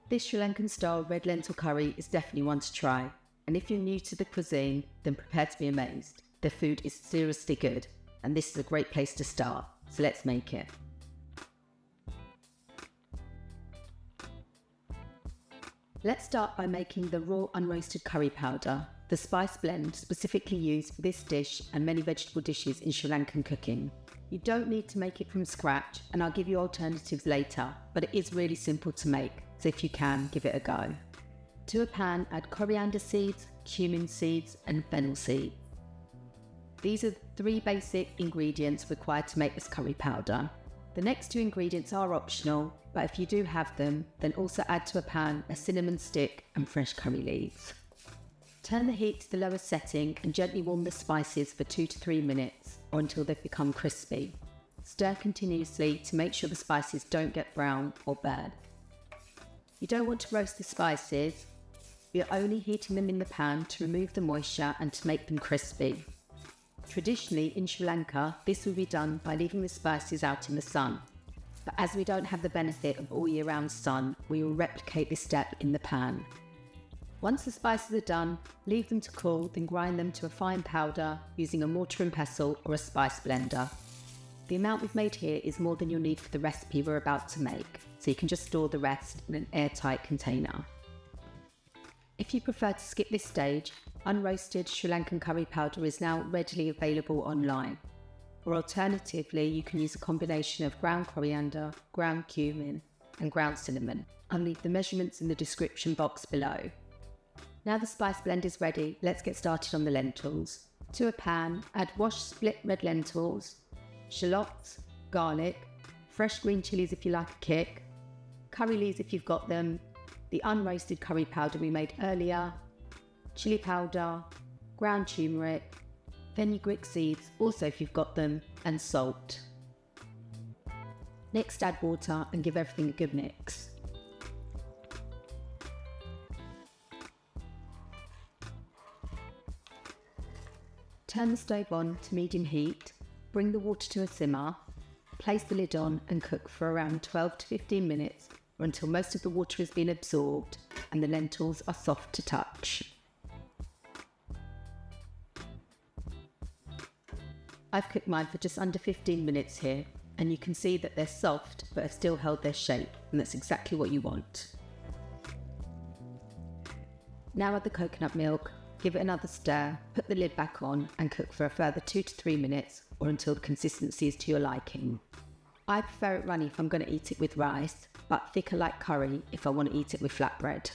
This Sri Lankan style red lentil curry is definitely one to try, and if you're new to the cuisine, then prepare to be amazed. The food is seriously good, and this is a great place to start, so let's make it. Let's start by making the raw unroasted curry powder, the spice blend specifically used for this dish and many vegetable dishes in Sri Lankan cooking. You don't need to make it from scratch, and I'll give you alternatives later, but it is really simple to make, so if you can, give it a go. To a pan, add coriander seeds, cumin seeds, and fennel seeds. These are the 3 basic ingredients required to make this curry powder. The next 2 ingredients are optional, but if you do have them, then also add to a pan a cinnamon stick and fresh curry leaves. Turn the heat to the lowest setting and gently warm the spices for 2 to 3 minutes or until they've become crispy. Stir continuously to make sure the spices don't get brown or burn. You don't want to roast the spices, you're only heating them in the pan to remove the moisture and to make them crispy. Traditionally in Sri Lanka, this will be done by leaving the spices out in the sun. But as we don't have the benefit of all year round sun, we will replicate this step in the pan. Once the spices are done, leave them to cool, then grind them to a fine powder using a mortar and pestle or a spice blender. The amount we've made here is more than you'll need for the recipe we're about to make, so you can just store the rest in an airtight container. If you prefer to skip this stage, unroasted Sri Lankan curry powder is now readily available online. Or alternatively, you can use a combination of ground coriander, ground cumin, and ground cinnamon. I'll leave the measurements in the description box below. Now the spice blend is ready, let's get started on the lentils. To a pan, add washed split red lentils, shallots, garlic, fresh green chilies if you like a kick, curry leaves if you've got them, the unroasted curry powder we made earlier, chili powder, ground turmeric, fenugreek seeds, also if you've got them, and salt. Next add water and give everything a good mix. Turn the stove on to medium heat, bring the water to a simmer, place the lid on and cook for around 12 to 15 minutes or until most of the water has been absorbed and the lentils are soft to touch. I've cooked mine for just under 15 minutes here, and you can see that they're soft but have still held their shape, and that's exactly what you want. Now add the coconut milk, give it another stir, put the lid back on and cook for a further 2 to 3 minutes or until the consistency is to your liking. I prefer it runny if I'm going to eat it with rice, but thicker like curry if I want to eat it with flatbread.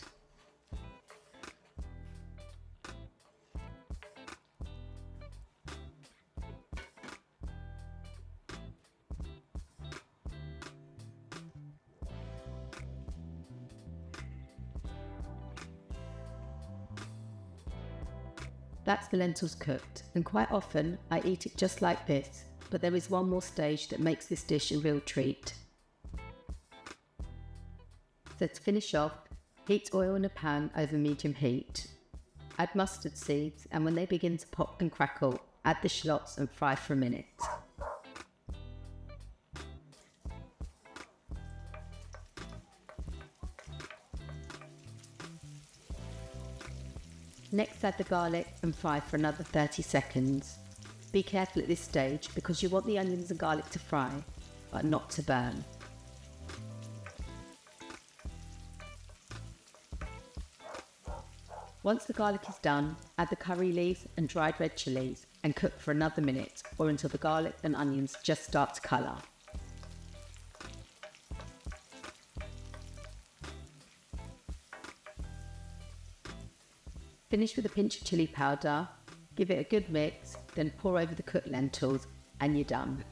That's the lentils cooked, and quite often I eat it just like this, but there is one more stage that makes this dish a real treat. So to finish off, heat oil in a pan over medium heat. Add mustard seeds, and when they begin to pop and crackle, add the shallots and fry for a minute. Next add the garlic and fry for another 30 seconds. Be careful at this stage because you want the onions and garlic to fry, but not to burn. Once the garlic is done, add the curry leaves and dried red chilies and cook for another minute or until the garlic and onions just start to colour. Finish with a pinch of chili powder, give it a good mix, then pour over the cooked lentils and you're done.